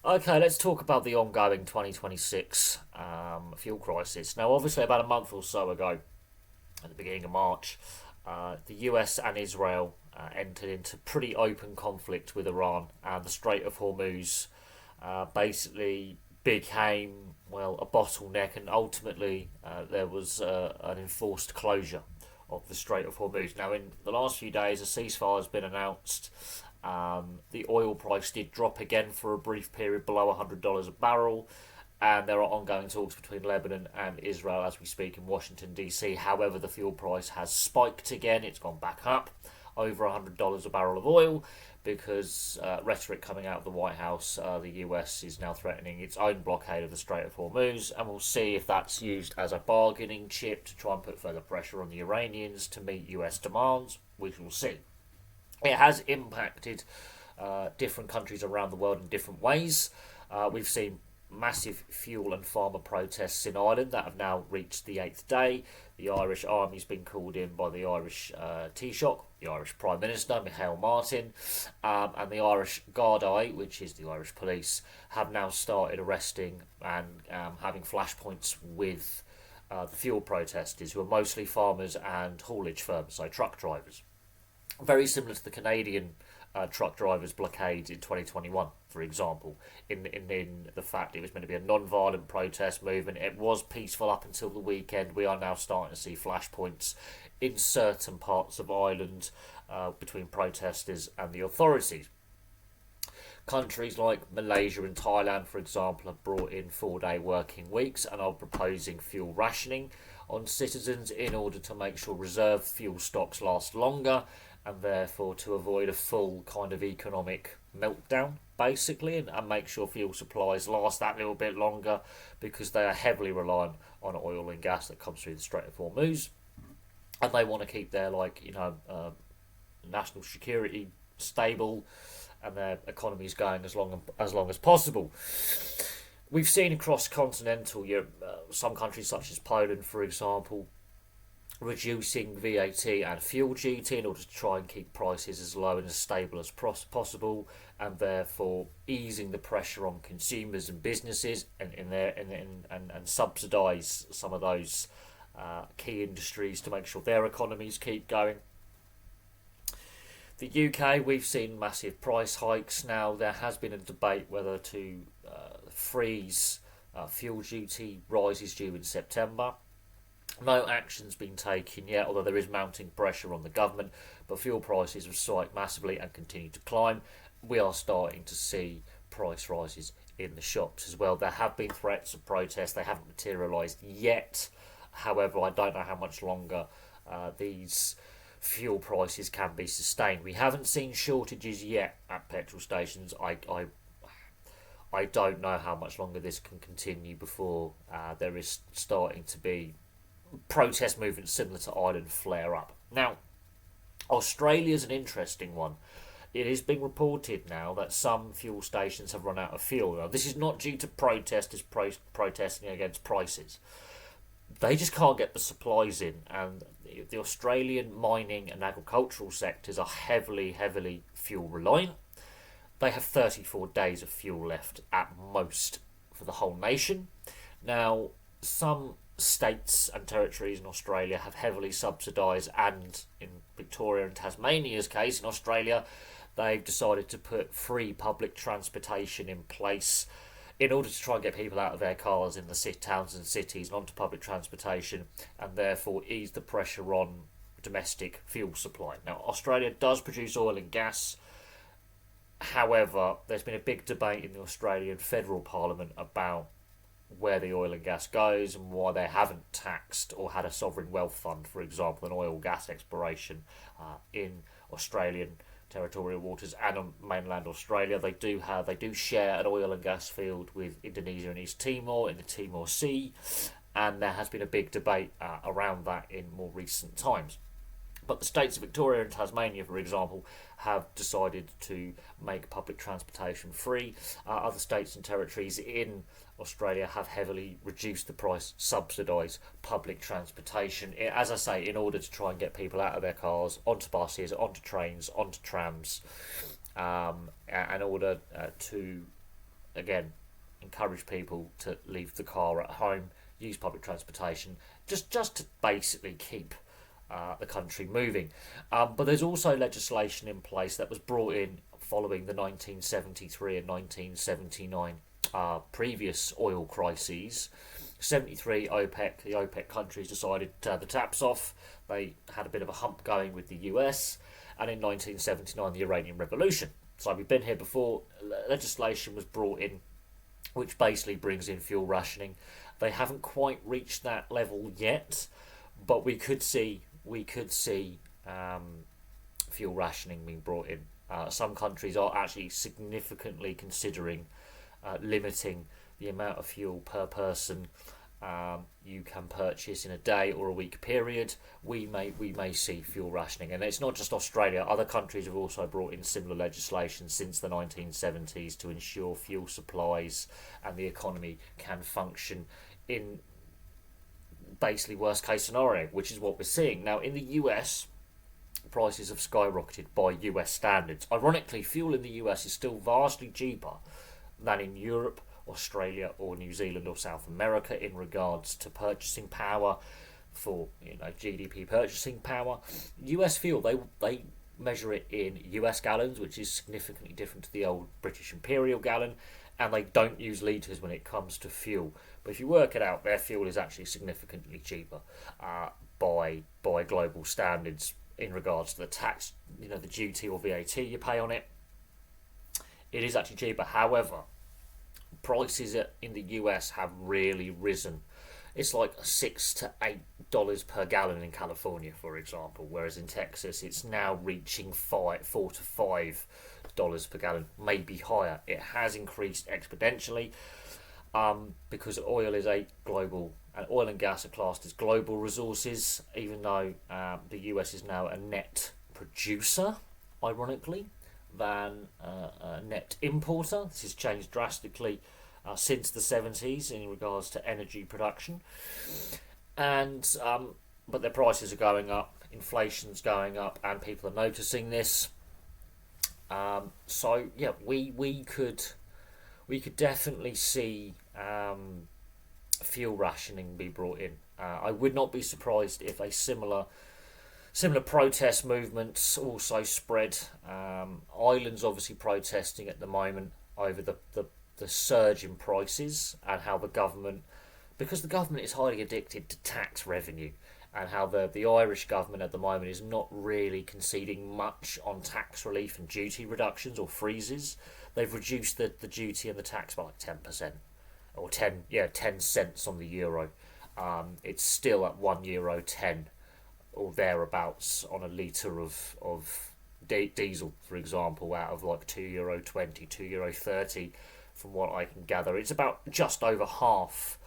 Okay, let's talk about the ongoing 2026 fuel crisis. Now, obviously, about a month or so ago, at the beginning of March, the US and Israel entered into pretty open conflict with Iran, and the Strait of Hormuz basically became, well, a bottleneck, and ultimately there was an enforced closure of the Strait of Hormuz. Now, in the last few days, a ceasefire has been announced. The oil price did drop again for a brief period below $100 a barrel, and there are ongoing talks between Lebanon and Israel as we speak in Washington, D.C. However, the fuel price has spiked again, it's gone back up over $100 a barrel of oil because rhetoric coming out of the White House, the US is now threatening its own blockade of the Strait of Hormuz, and we'll see if that's used as a bargaining chip to try and put further pressure on the Iranians to meet US demands. We will see. It has impacted different countries around the world in different ways. We've seen massive fuel and farmer protests in Ireland that have now reached the eighth day. The Irish Army's been called in by the Irish Taoiseach, the Irish Prime Minister, Michael Martin, and the Irish Gardaí, which is the Irish police, have now started arresting and having flashpoints with the fuel protesters, who are mostly farmers and haulage firms, so truck drivers. Very similar to the Canadian truck drivers' blockade in 2021, for example, in the fact it was meant to be a non-violent protest movement. It was peaceful up until the weekend. We are now starting to see flashpoints in certain parts of Ireland between protesters and the authorities. Countries like Malaysia and Thailand, for example, have brought in 4-day working weeks and are proposing fuel rationing on citizens in order to make sure reserve fuel stocks last longer, and therefore to avoid a full kind of economic meltdown, basically, and make sure fuel supplies last that little bit longer, because they are heavily reliant on oil and gas that comes through the Strait of Hormuz, and they want to keep their national security stable and their economies going as long as possible. We've seen across continental Europe, some countries such as Poland, for example, reducing VAT and fuel duty in order to try and keep prices as low and as stable as possible, and therefore easing the pressure on consumers and businesses, and subsidise some of those key industries to make sure their economies keep going. The UK, we've seen massive price hikes. Now, there has been a debate whether to freeze fuel duty rises due in September. No action's been taken yet, although there is mounting pressure on the government, but fuel prices have spiked massively and continue to climb. We are starting to see price rises in the shops as well. There have been threats of protests, they haven't materialised yet. However, I don't know how much longer these fuel prices can be sustained. We haven't seen shortages yet at petrol stations. I don't know how much longer this can continue before there is starting to be protest movements similar to Ireland flare up. Now, Australia's an interesting one. It is being reported now that some fuel stations have run out of fuel. Now, this is not due to protesters protesting against prices. They just can't get the supplies in, and the Australian mining and agricultural sectors are heavily fuel reliant. They have 34 days of fuel left at most for the whole nation. Now, some states and territories in Australia have heavily subsidised, and in Victoria and Tasmania's case, in Australia, they've decided to put free public transportation in place in order to try and get people out of their cars in the towns and cities and onto public transportation, and therefore ease the pressure on domestic fuel supply. Now, Australia does produce oil and gas. However, there's been a big debate in the Australian Federal Parliament about where the oil and gas goes and why they haven't taxed or had a sovereign wealth fund, for example, an oil gas exploration in Australian territorial waters and on mainland Australia. They do share an oil and gas field with Indonesia and East Timor in the Timor Sea, and there has been a big debate around that in more recent times. But the states of Victoria and Tasmania, for example, have decided to make public transportation free. Other states and territories in Australia have heavily reduced the price, subsidised public transportation, as I say, in order to try and get people out of their cars, onto buses, onto trains, onto trams, in order to again, encourage people to leave the car at home, use public transportation, just to basically keep the country moving. But there's also legislation in place that was brought in following the 1973 and 1979 previous oil crises. 73, the OPEC countries decided to turn the taps off. They had a bit of a hump going with the US, and in 1979 the Iranian Revolution. So we've been here before. Legislation was brought in which basically brings in fuel rationing. They haven't quite reached that level yet, but we could see fuel rationing being brought in. Some countries are actually significantly considering limiting the amount of fuel per person you can purchase in a day or a week period. We may see fuel rationing, and it's not just Australia. Other countries have also brought in similar legislation since the 1970s to ensure fuel supplies and the economy can function in basically worst case scenario, which is what we're seeing now in the US. Prices have skyrocketed by US standards. Ironically, fuel in the US is still vastly cheaper than in Europe, Australia, or New Zealand or South America in regards to purchasing power, for GDP purchasing power. US fuel, they measure it in US gallons, which is significantly different to the old British Imperial gallon, and they don't use litres when it comes to fuel. But if you work it out, their fuel is actually significantly cheaper by global standards in regards to the tax, the duty or VAT you pay on it. It is actually cheaper. However, prices in the US have really risen. It's like $6 to $8 per gallon in California, for example, whereas in Texas it's now reaching $4 to $5 per gallon, maybe higher. It has increased exponentially because oil is a global, and oil and gas are classed as global resources, even though the US is now a net producer, ironically, than a net importer. This has changed drastically since the 70s in regards to energy production, and but their prices are going up, inflation's going up, and people are noticing this. So yeah, we could definitely see fuel rationing be brought in. I would not be surprised if a similar protest movements also spread. Ireland's obviously protesting at the moment over the surge in prices, and how the government, because the government is highly addicted to tax revenue, and how the Irish government at the moment is not really conceding much on tax relief and duty reductions or freezes. They've reduced the duty and the tax by like 10%, or 10 cents on the euro. It's still at €1.10 or thereabouts on a litre of diesel, for example, out of like €2.20, €2.30, from what I can gather. It's about just over half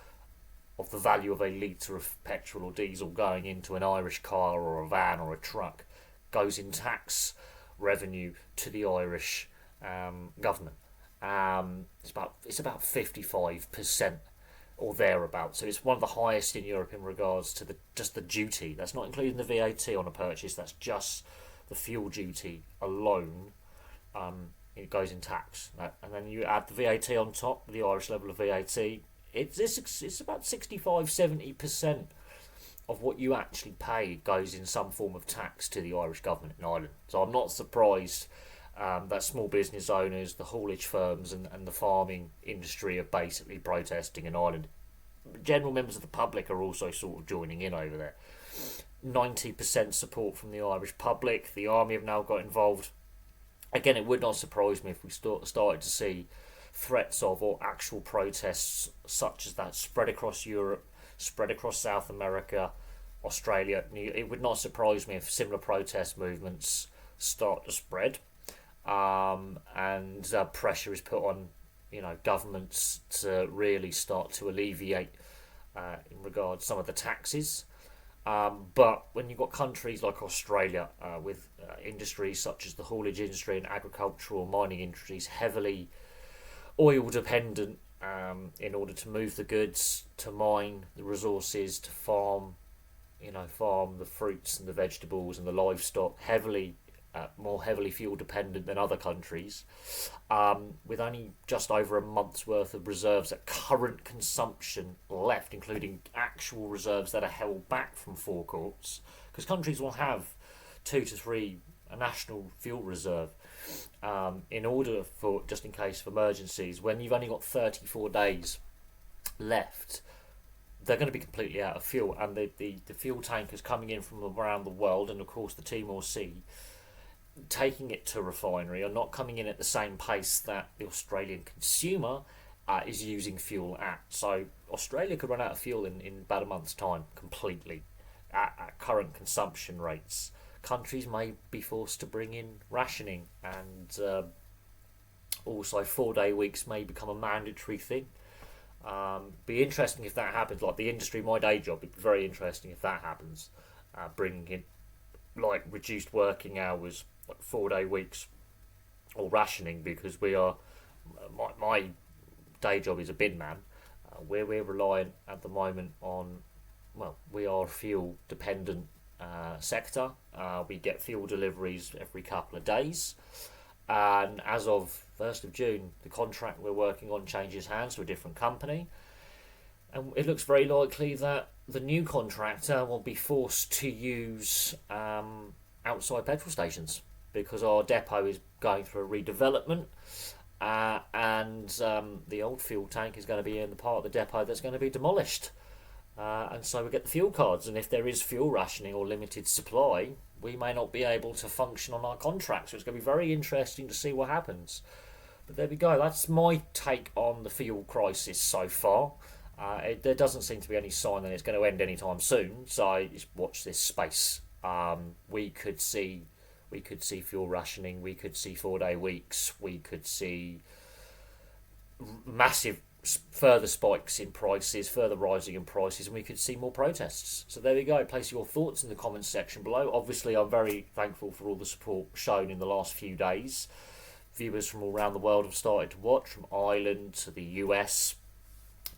of the value of a litre of petrol or diesel going into an Irish car or a van or a truck goes in tax revenue to the Irish government. It's about 55% or thereabouts. So it's one of the highest in Europe in regards to just the duty. That's not including the VAT on a purchase. That's just the fuel duty alone. It goes in tax, and then you add the VAT on top, the Irish level of VAT. It's about 65-70% of what you actually pay goes in some form of tax to the Irish government in Ireland. So I'm not surprised that small business owners, the haulage firms, and the farming industry are basically protesting in Ireland. General members of the public are also sort of joining in over there. 90% support from the Irish public. The army have now got involved. Again, it would not surprise me if we started to see threats of or actual protests such as that spread across Europe, spread across South America, Australia. It would not surprise me if similar protest movements start to spread, and pressure is put on governments to really start to alleviate in regards to some of the taxes. But when you've got countries like Australia with industries such as the haulage industry and agricultural mining industries heavily oil dependent, in order to move the goods, to mine the resources, to farm the fruits and the vegetables and the livestock, heavily more heavily fuel dependent than other countries, with only just over a month's worth of reserves at current consumption left, including actual reserves that are held back from forecourts, because countries will have 2 to 3 a national fuel reserve in order for just in case of emergencies. When you've only got 34 days left, they're going to be completely out of fuel, and the fuel tankers coming in from around the world, and of course the Timor Sea, taking it to refinery, are not coming in at the same pace that the Australian consumer is using fuel at. So Australia could run out of fuel in about a month's time completely at current consumption rates. Countries may be forced to bring in rationing, and also 4-day weeks may become a mandatory thing. Be interesting if that happens. Like the industry, my day job, it'd be very interesting if that happens. Bringing in like reduced working hours, like 4-day weeks, or rationing, because we are. My day job is a bin man. Where we're reliant at the moment on, well, we are a fuel dependent sector. We get fuel deliveries every couple of days, and as of 1st of June, the contract we're working on changes hands to a different company, and it looks very likely that the new contractor will be forced to use outside petrol stations, because our depot is going through a redevelopment, and the old fuel tank is going to be in the part of the depot that's going to be demolished. And so we get the fuel cards, and if there is fuel rationing or limited supply, we may not be able to function on our contract. So it's going to be very interesting to see what happens. But there we go. That's my take on the fuel crisis so far. There doesn't seem to be any sign that it's going to end anytime soon. So just watch this space. We could see fuel rationing. We could see 4-day weeks. We could see massive further spikes in prices, further rising in prices, and we could see more protests. So there we go. Place your thoughts in the comments section below. Obviously, I'm very thankful for all the support shown in the last few days. Viewers from all around the world have started to watch, from Ireland to the US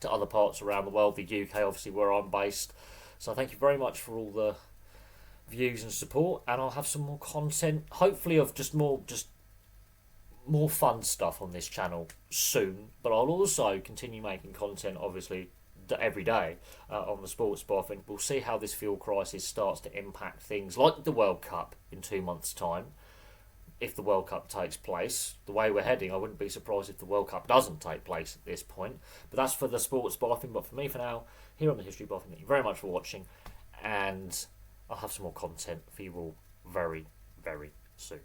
to other parts around the world, the UK obviously where I'm based. So thank you very much for all the views and support, and I'll have some more content, hopefully of just more fun stuff on this channel soon. But I'll also continue making content, obviously, every day on the sports bar. And we'll see how this fuel crisis starts to impact things like the World Cup in 2 months' time. If the World Cup takes place, the way we're heading, I wouldn't be surprised if the World Cup doesn't take place at this point. But that's for the sports boffin. But for me, for now, here on the History Boffin, thank you very much for watching, and I'll have some more content for you all very, very soon.